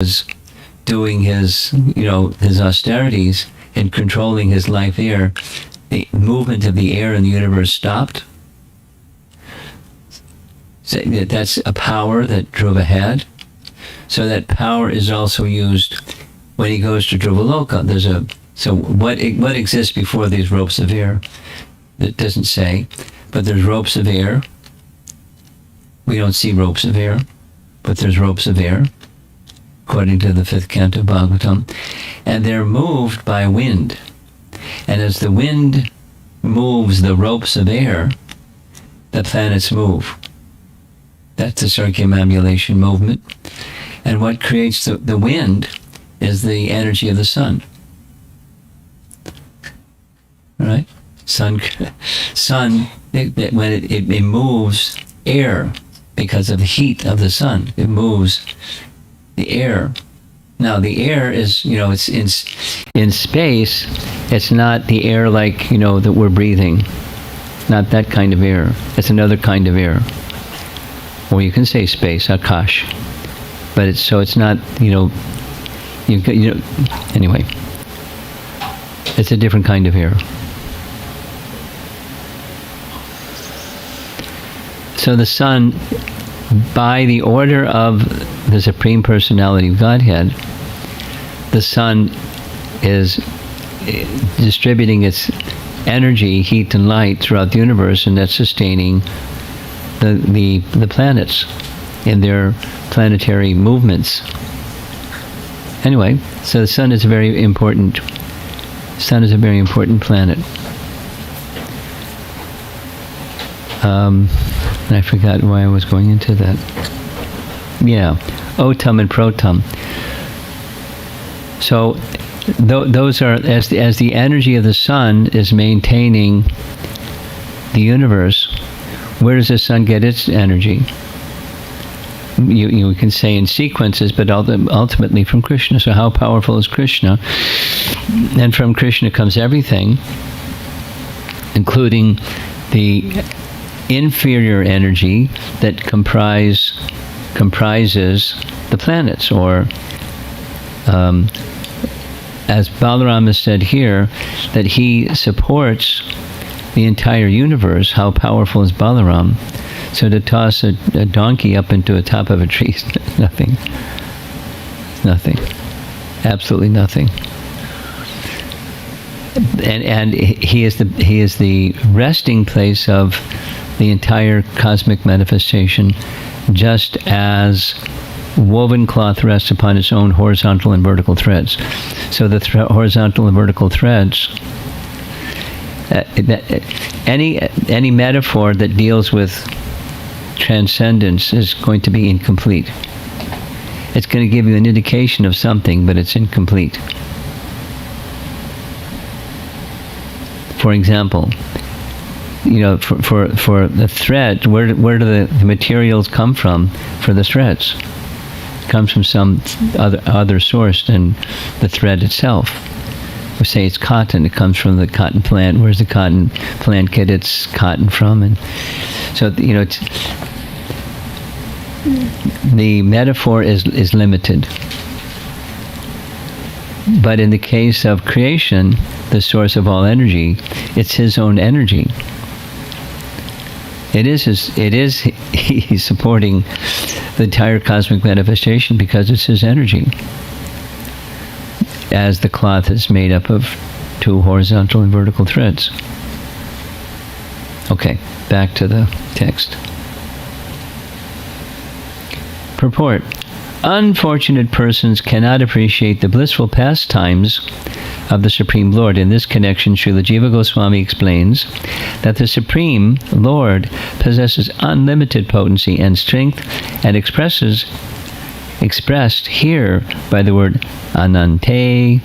was doing his, his austerities and controlling his life air, the movement of the air in the universe stopped. So that's a power that drove ahead. So that power is also used when he goes to Dhruvaloka. So what exists before these ropes of air? It doesn't say, but there's ropes of air. We don't see ropes of air, but there's ropes of air, according to the 5th canto of Bhagavatam, and they're moved by wind. And as the wind moves the ropes of air, the planets move. That's the circumambulation movement. And what creates the wind is the energy of the sun. All right? Sun, when it moves air because of the heat of the sun. It moves the air. Now the air is, it's in space. It's not the air like, that we're breathing. Not that kind of air. It's another kind of air. Or you can say space, akash. But it's not, anyway. It's a different kind of air. So the sun, by the order of the Supreme Personality of Godhead, the sun is distributing its energy, heat, and light throughout the universe, and that's sustaining the planets in their planetary movements. Anyway, so the sun is a very important planet. And I forgot why I was going into that. Yeah, otum and protum. So those are, as the energy of the sun is maintaining the universe. Where does the sun get its energy? You can say in sequences, but ultimately from Krishna. So how powerful is Krishna? And from Krishna comes everything, including the inferior energy that comprises the planets, or as Balaram has said here, that he supports the entire universe. How powerful is Balaram? So to toss a donkey up into the top of a tree is nothing. Nothing. Absolutely nothing. And he is the resting place of the entire cosmic manifestation, just as woven cloth rests upon its own horizontal and vertical threads. So the horizontal and vertical threads, any metaphor that deals with transcendence is going to be incomplete. It's going to give you an indication of something, but it's incomplete. For example, for the thread, where do the materials come from for the threads? It comes from some other source than the thread itself. We say it's cotton. It comes from the cotton plant. Where's the cotton plant get its cotton from? And so the metaphor is limited. But in the case of creation, the source of all energy, it's his own energy. He's supporting the entire cosmic manifestation because it's his energy. As the cloth is made up of 2 horizontal and vertical threads. Okay, back to the text. Purport. Unfortunate persons cannot appreciate the blissful pastimes of the Supreme Lord. In this connection, Srila Jiva Goswami explains that the Supreme Lord possesses unlimited potency and strength, and expressed here by the word anante.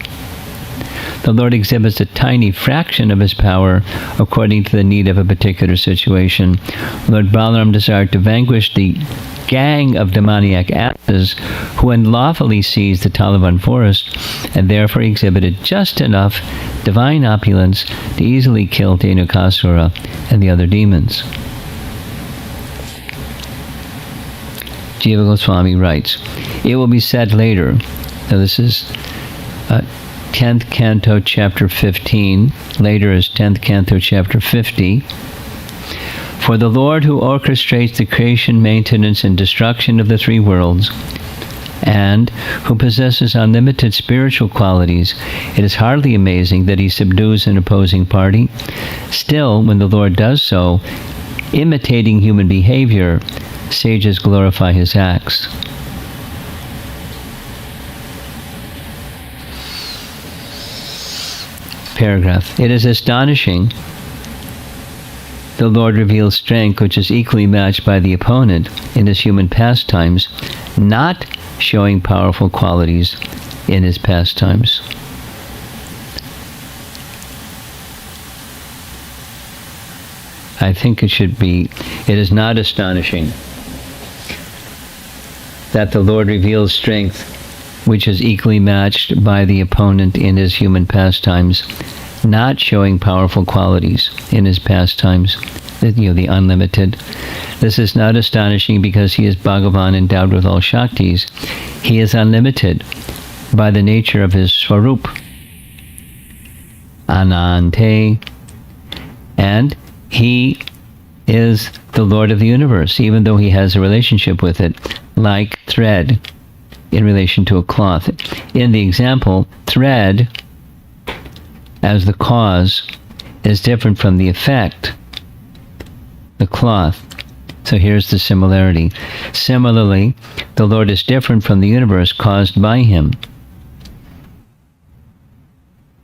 The Lord exhibits a tiny fraction of his power according to the need of a particular situation. Lord Balaram desired to vanquish the gang of demoniac asses who unlawfully seized the Talavan forest, and therefore exhibited just enough divine opulence to easily kill Dhenukasura and the other demons. Jiva Goswami writes, it will be said later, so this is 10th Canto, Chapter 15, later is 10th Canto, Chapter 50, for the Lord who orchestrates the creation, maintenance, and destruction of the three worlds, and who possesses unlimited spiritual qualities, it is hardly amazing that he subdues an opposing party. Still, when the Lord does so, imitating human behavior, sages glorify his acts. Paragraph. It is astonishing the Lord reveals strength which is equally matched by the opponent in his human pastimes, not showing powerful qualities in his pastimes. I think it is not astonishing that the Lord reveals strength which is equally matched by the opponent in his human pastimes, not showing powerful qualities in his pastimes, the unlimited. This is not astonishing because he is Bhagavan endowed with all Shaktis. He is unlimited by the nature of his Swarup, Anante, and he is the Lord of the universe, even though he has a relationship with it, like thread in relation to a cloth. In the example, thread as the cause is different from the effect, the cloth. So here's the similarity. Similarly, the Lord is different from the universe caused by him.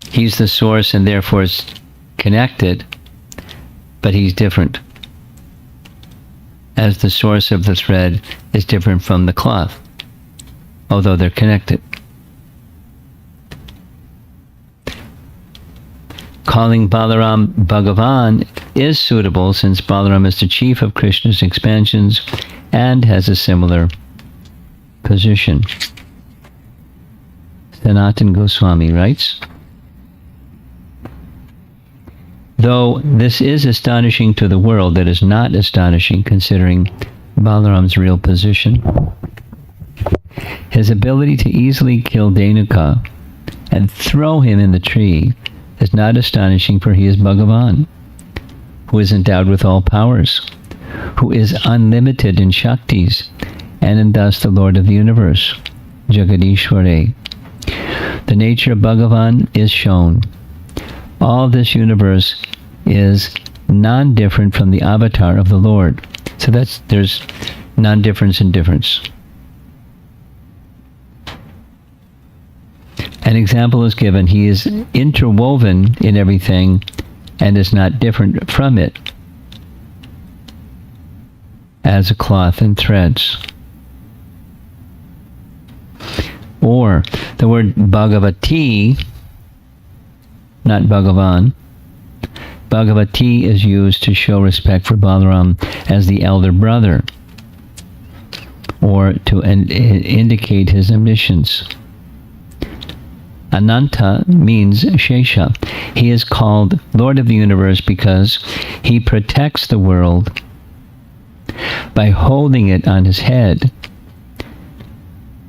He's the source and therefore is connected, but he's different, as the source of the thread is different from the cloth, although they're connected. Calling Balaram Bhagavan is suitable since Balaram is the chief of Krishna's expansions and has a similar position. Sanatan Goswami writes, though this is astonishing to the world, that is not astonishing considering Balaram's real position. His ability to easily kill Dhenuka and throw him in the tree is not astonishing, for he is Bhagavan, who is endowed with all powers, who is unlimited in Shaktis, and thus the Lord of the universe, Jagadishware. The nature of Bhagavan is shown. All this universe is non-different from the avatar of the Lord. So there's non-difference in difference. An example is given. He is interwoven in everything and is not different from it, as a cloth and threads. Or the word Bhagavati, not Bhagavan, Bhagavati is used to show respect for Balaram as the elder brother, or to indicate his omniscience. Ananta means Shesha. He is called Lord of the universe because he protects the world by holding it on his head.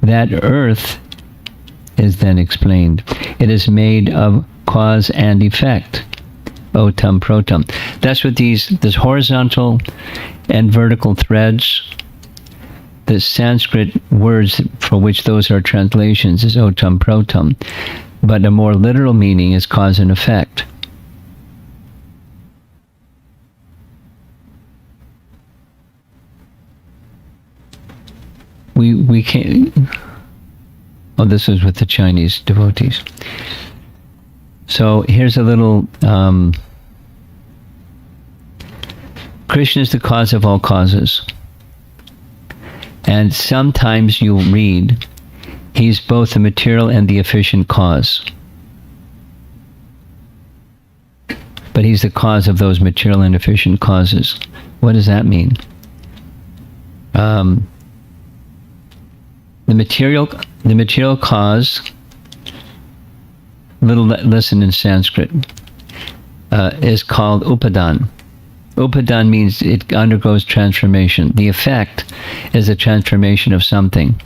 That earth is then explained. It is made of cause and effect. Otam protam. That's what this horizontal and vertical threads, the Sanskrit words for which those are translations is otam protam, but a more literal meaning is cause and effect. We can't. Oh, this is with the Chinese devotees. So here's a little. Krishna is the cause of all causes. And sometimes you'll read, he's both the material and the efficient cause. But he's the cause of those material and efficient causes. What does that mean? The material cause, little lesson in Sanskrit, is called upadan. Upadan means it undergoes transformation. The effect is a transformation of something.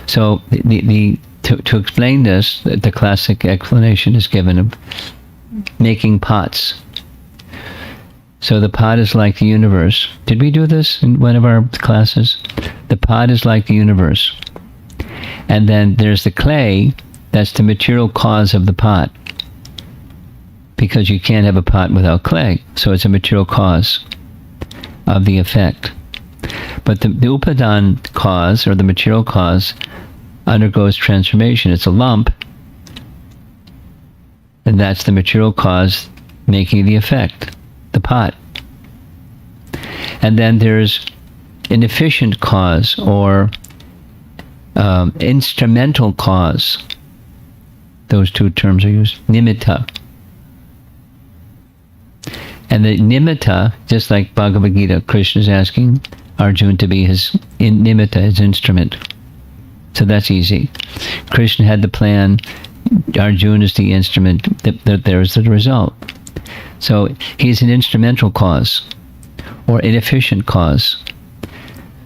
So to explain this, the classic explanation is given of making pots. So the pot is like the universe. Did we do this in one of our classes? The pot is like the universe. And then there's the clay, that's the material cause of the pot. Because you can't have a pot without clay. So it's a material cause of the effect. But the upadan cause, or the material cause, undergoes transformation. It's a lump, and that's the material cause making the effect, the pot. And then there's an efficient cause, or instrumental cause. Those two terms are used. Nimitta. And the nimitta, just like Bhagavad Gita, Krishna is asking Arjuna to be his nimitta, his instrument. So that's easy. Krishna had the plan. Arjuna is the instrument. There's the result. So he's an instrumental cause, or inefficient cause.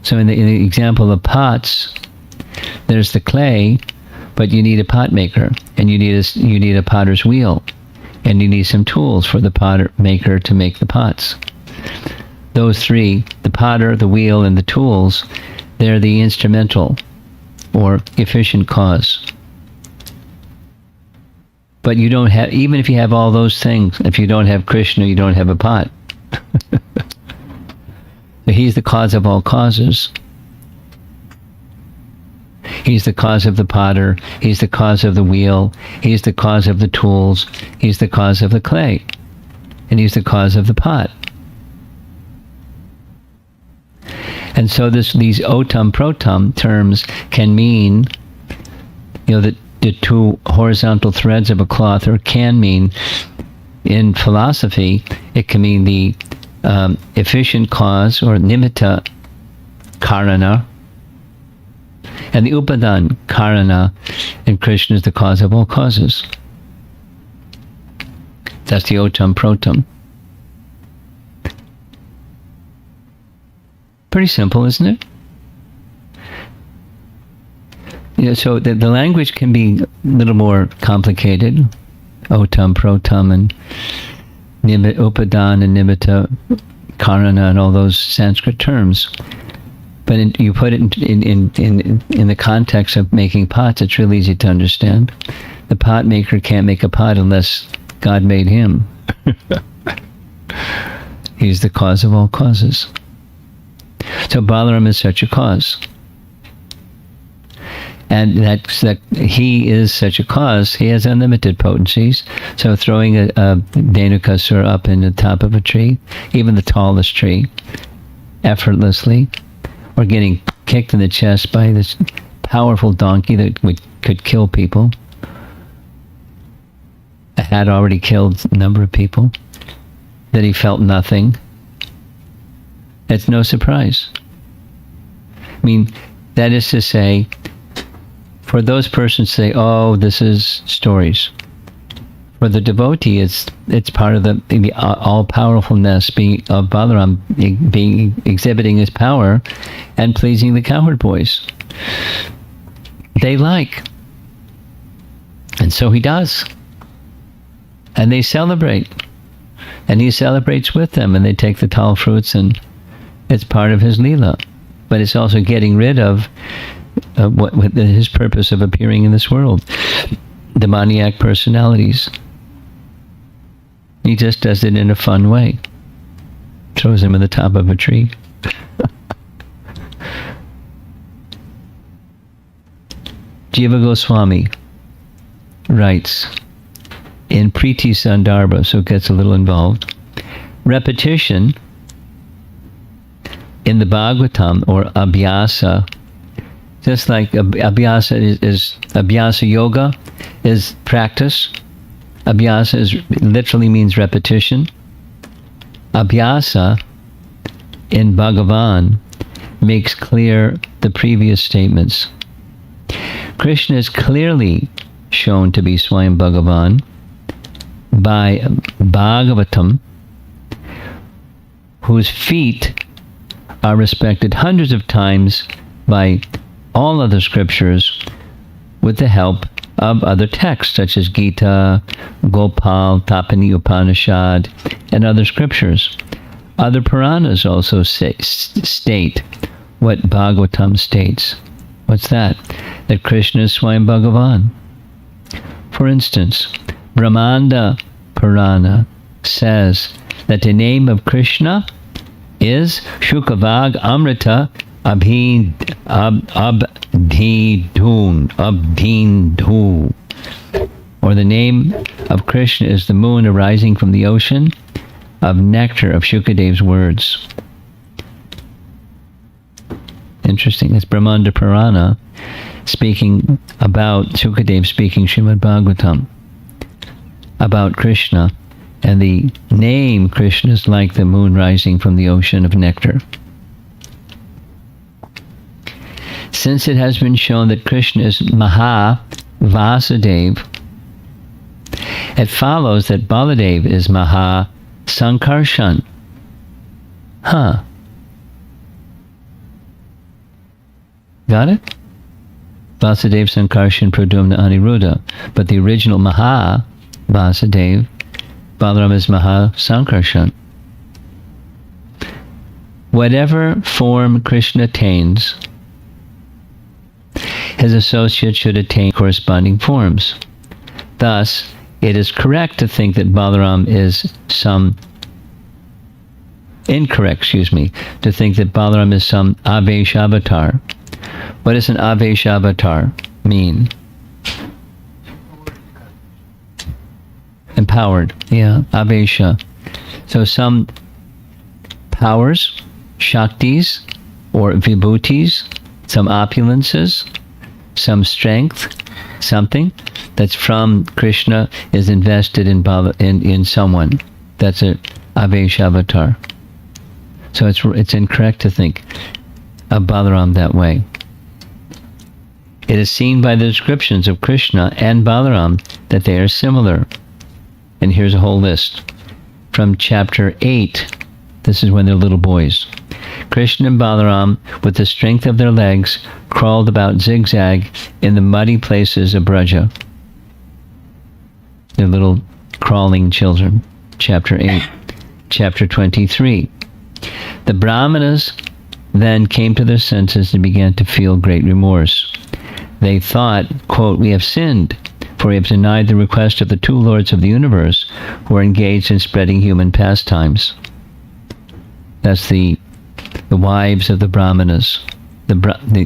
So in the example of pots, there's the clay, but you need a pot maker, and you need a potter's wheel, and you need some tools for the potter maker to make the pots. Those three, the potter, the wheel, and the tools, they're the instrumental or efficient cause. But you don't have, even if you have all those things, if you don't have Krishna, you don't have a pot. So he's the cause of all causes. He's the cause of the potter. He's the cause of the wheel. He's the cause of the tools. He's the cause of the clay. And he's the cause of the pot. And so these otam protam terms can mean, the two horizontal threads of a cloth, or can mean, in philosophy, it can mean the efficient cause, or nimitta karana, and the upadan karana, and Krishna is the cause of all causes. That's the otam protam. Pretty simple, isn't it? So the language can be a little more complicated. Otam, protam, and upadan, and nimitta, karana, and all those Sanskrit terms. But you put it in the context of making pots, it's really easy to understand. The pot maker can't make a pot unless God made him. He's the cause of all causes. So Balaram is such a cause. And that he is such a cause, he has unlimited potencies. So throwing a Dhenukasura up in the top of a tree, even the tallest tree, effortlessly, or getting kicked in the chest by this powerful donkey that could kill people, had already killed a number of people, that he felt nothing. It's no surprise. I mean, that is to say, for those persons say, oh, this is stories. For the devotee, it's part of the all-powerfulness of Balaram exhibiting his power and pleasing the cowherd boys. They like. And so he does. And they celebrate. And he celebrates with them, and they take the tall fruits, and it's part of his Leela. But it's also getting rid of his purpose of appearing in this world. Demoniac personalities. He just does it in a fun way. Throws him in the top of a tree. Jiva Goswami writes in Priti Sandarbha, so it gets a little involved. Repetition in the Bhagavatam, or abhyasa, just like abhyasa is abhyasa yoga is practice. Abhyasa literally means repetition. Abhyasa in Bhagavan makes clear the previous statements. Krishna is clearly shown to be Swayam Bhagavan by Bhagavatam, whose feet are respected hundreds of times by all other scriptures with the help of other texts such as Gita, Gopal, Tapani Upanishad, and other scriptures. Other Puranas also state what Bhagavatam states. What's that? That Krishna is Swayam Bhagavan. For instance, Brahmanda Purana says that the name of Krishna is Shukavag Amrita Abdindhu. Or the name of Krishna is the moon arising from the ocean of nectar of Shukadev's words. Interesting. It's Brahmanda Purana speaking about Shukadev speaking Srimad Bhagavatam about Krishna, and the name Krishna is like the moon rising from the ocean of nectar. Since it has been shown that Krishna is Maha Vasudev, it follows that Baladev is Maha Sankarshan. Got it? Vasudev, Sankarshan, Pradumna, Aniruddha. But the original Maha Vasudev, Balaram is Maha Sankarshan. Whatever form Krishna attains, his associates should attain corresponding forms. Thus, it is correct to think that Balaram is incorrect, to think that Balaram is some Avesh avatar. What does an Avesh avatar mean? Empowered, Avesha. So some powers, Shaktis, or Vibhutis, some opulences, some strength, something that's from Krishna is invested in someone. That's an Avesh avatar. So it's incorrect to think of Balaram that way. It is seen by the descriptions of Krishna and Balaram that they are similar. And here's a whole list. From chapter 8, this is when they're little boys. Krishna and Balaram, with the strength of their legs, crawled about zigzag in the muddy places of Braja. They're little crawling children. Chapter 8. Chapter 23. The Brahmanas then came to their senses and began to feel great remorse. They thought, quote, "We have sinned, for we have denied the request of the two lords of the universe who are engaged in spreading human pastimes." That's the wives of the Brahmanas. The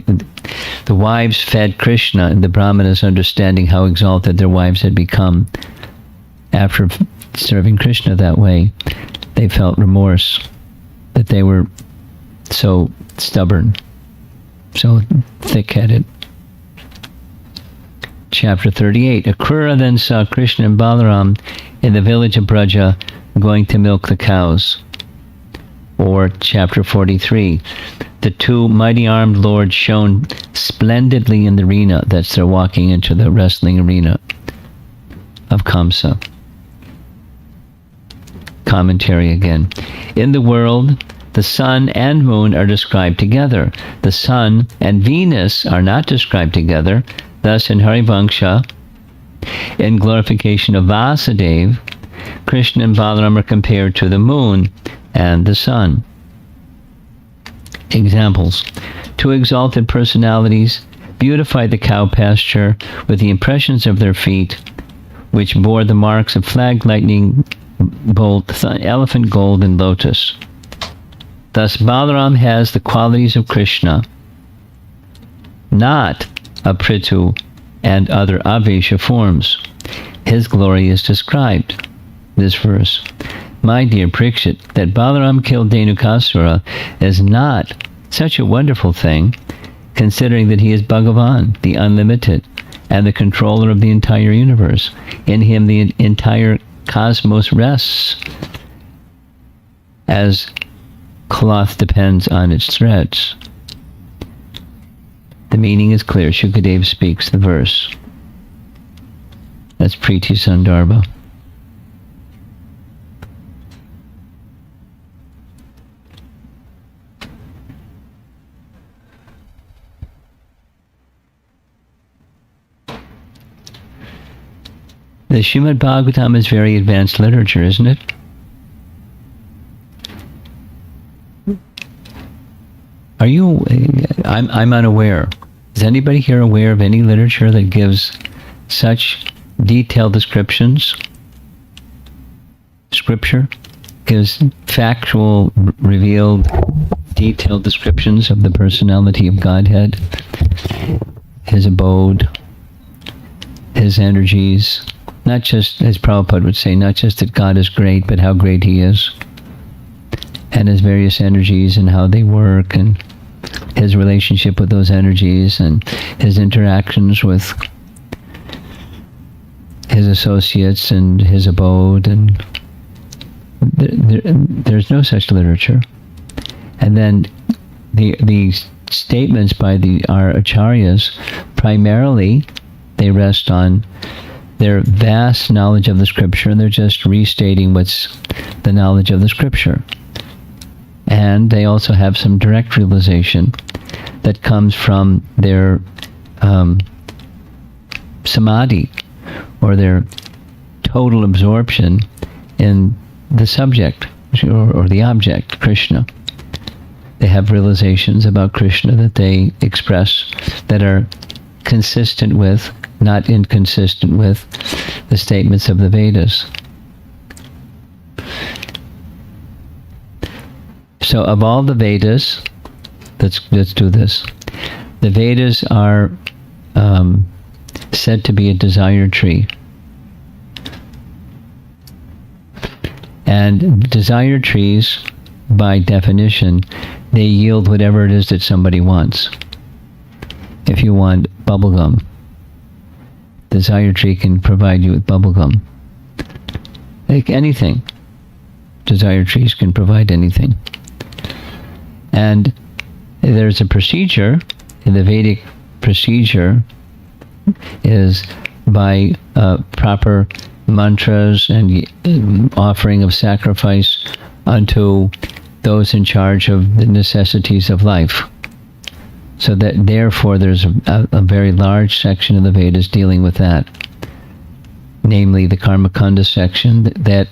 wives fed Krishna, and the Brahmanas, understanding how exalted their wives had become after serving Krishna that way, they felt remorse that they were so stubborn, so thick-headed. Chapter 38. Akrura then saw Krishna and Balaram in the village of Braja going to milk the cows. Or chapter 43. The two mighty armed lords shone splendidly in the arena. That's they're walking into the wrestling arena of Kamsa. Commentary again. In the world, the sun and moon are described together. The sun and Venus are not described together. Thus, in Harivangsha, in glorification of Vasudev, Krishna and Balaram are compared to the moon and the sun. Examples. Two exalted personalities beautified the cow pasture with the impressions of their feet, which bore the marks of flag, lightning, bolt, elephant, gold, and lotus. Thus, Balaram has the qualities of Krishna, not of Prithu and other Avesha forms. His glory is described. This verse. My dear Parikshit, that Balaram killed Dhenukasura is not such a wonderful thing, considering that he is Bhagavan, the unlimited, and the controller of the entire universe. In him the entire cosmos rests, as cloth depends on its threads. The meaning is clear. Shukadev speaks the verse. That's Priti Sandarbha. The Srimad Bhagavatam is very advanced literature, isn't it? Are you? I'm unaware. Is anybody here aware of any literature that gives such detailed descriptions? Scripture gives factual, revealed, detailed descriptions of the personality of Godhead, his abode, his energies. Not just, as Prabhupada would say, not just that God is great, but how great he is, and his various energies and how they work, and his relationship with those energies, and his interactions with his associates and his abode. And there's no such literature. And then the statements by our acharyas, primarily they rest on their vast knowledge of the scripture, and they're just restating what's the knowledge of the scripture. And they also have some direct realization that comes from their samadhi, or their total absorption in the subject, or the object, Krishna. They have realizations about Krishna that they express that are consistent with, not inconsistent with, the statements of the Vedas. So of all the Vedas, let's do this. The Vedas are said to be a desire tree. And desire trees, by definition, they yield whatever it is that somebody wants. If you want bubblegum, desire tree can provide you with bubblegum. Like anything. Desire trees can provide anything. And there's a procedure, the Vedic procedure is by proper mantras and offering of sacrifice unto those in charge of the necessities of life. So that therefore there's a very large section of the Vedas dealing with that, namely the Karmakanda section that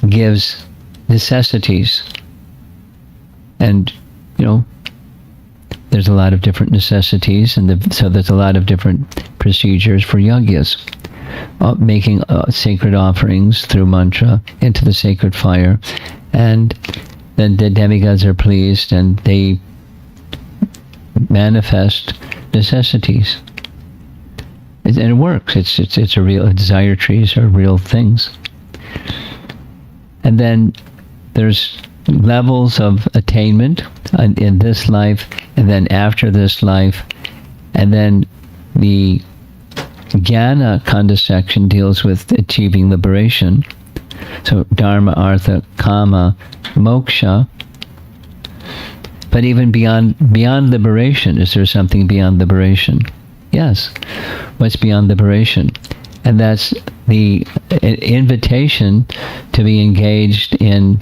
gives necessities. And, there's a lot of different necessities, and so there's a lot of different procedures for yagyas, making sacred offerings through mantra into the sacred fire, and then the demigods are pleased and they manifest necessities, and it works. It's a real, desire trees are real things. And then there's levels of attainment in this life, and then after this life, and then the Jnana Kanda section deals with achieving liberation. So Dharma, Artha, Kama, Moksha. But even beyond liberation, is there something beyond liberation? Yes. What's beyond liberation? And that's the invitation to be engaged in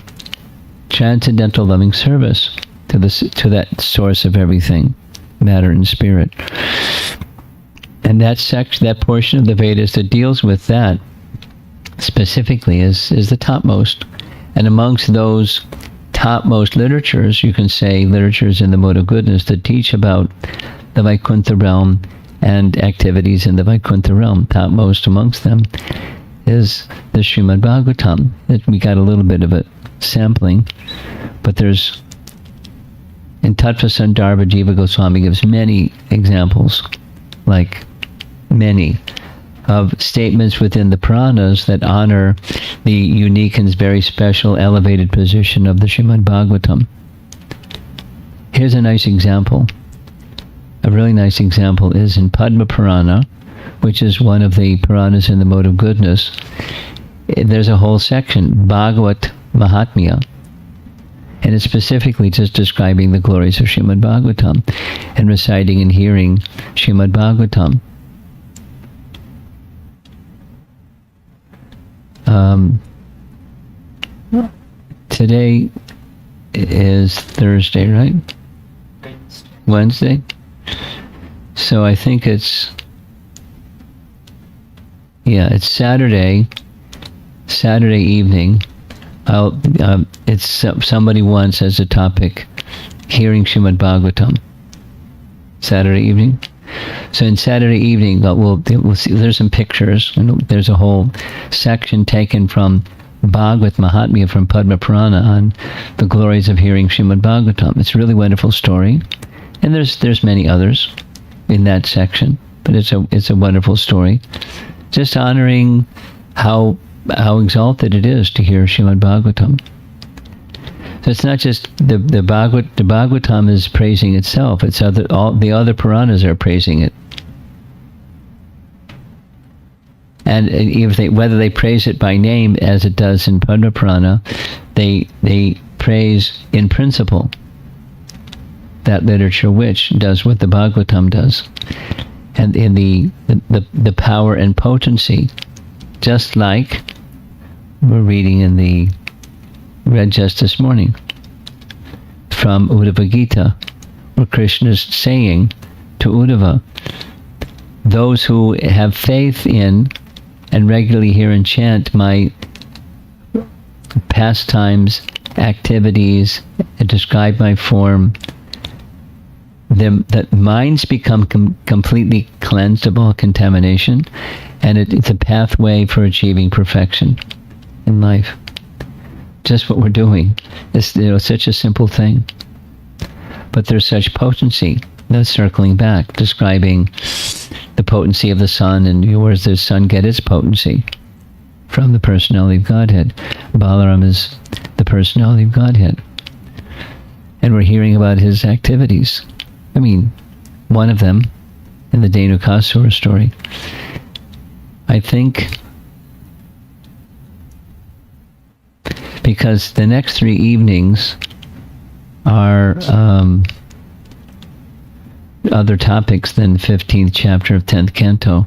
transcendental loving service to that source of everything, matter and spirit. And that portion of the Vedas that deals with that specifically is the topmost. And amongst those topmost literatures, you can say literatures in the mode of goodness that teach about the Vaikuntha realm and activities in the Vaikuntha realm. Topmost amongst them is the Srimad Bhagavatam. We got a little bit of a sampling, but there's, in Tattva Sandarbha, Jiva Goswami gives many examples, like many, of statements within the Puranas that honor the unique and very special elevated position of the Srimad Bhagavatam. Here's a nice example. A really nice example is in Padma Purana, which is one of the Puranas in the mode of goodness. There's a whole section, Bhagavat Mahatmya, and it's specifically just describing the glories of Srimad Bhagavatam and reciting and hearing Srimad Bhagavatam. Today is Thursday, right? Wednesday. So I think it's Yeah, it's Saturday evening. It's somebody wants as a topic, hearing Srimad Bhagavatam. Saturday evening. So in Saturday evening, we'll see. There's some pictures, and there's a whole section taken from Bhagavad Mahatmya from Padma Purana on the glories of hearing Srimad Bhagavatam. It's a really wonderful story, and there's many others in that section, but it's a wonderful story, just honoring how exalted it is to hear Srimad Bhagavatam. So it's not just the Bhagavatam is praising itself. It's all the other Puranas are praising it. And whether they praise it by name, as it does in Padma Purana, they praise in principle that literature which does what the Bhagavatam does, and in the power and potency, just like we're reading read just this morning from Uddhava Gita, where Krishna is saying to Uddhava, those who have faith in and regularly hear and chant my pastimes, activities, and describe my form, that minds become completely cleansed of all contamination, and it's a pathway for achieving perfection in life. Just what we're doing. It's such a simple thing, but there's such potency. That's circling back, describing the potency of the sun, and where does the sun get its potency? From the personality of Godhead. Balaram is the personality of Godhead, and we're hearing about his activities. I mean, one of them in the Dhenukasura story. I think because the next 3 evenings are other topics than the 15th chapter of 10th canto.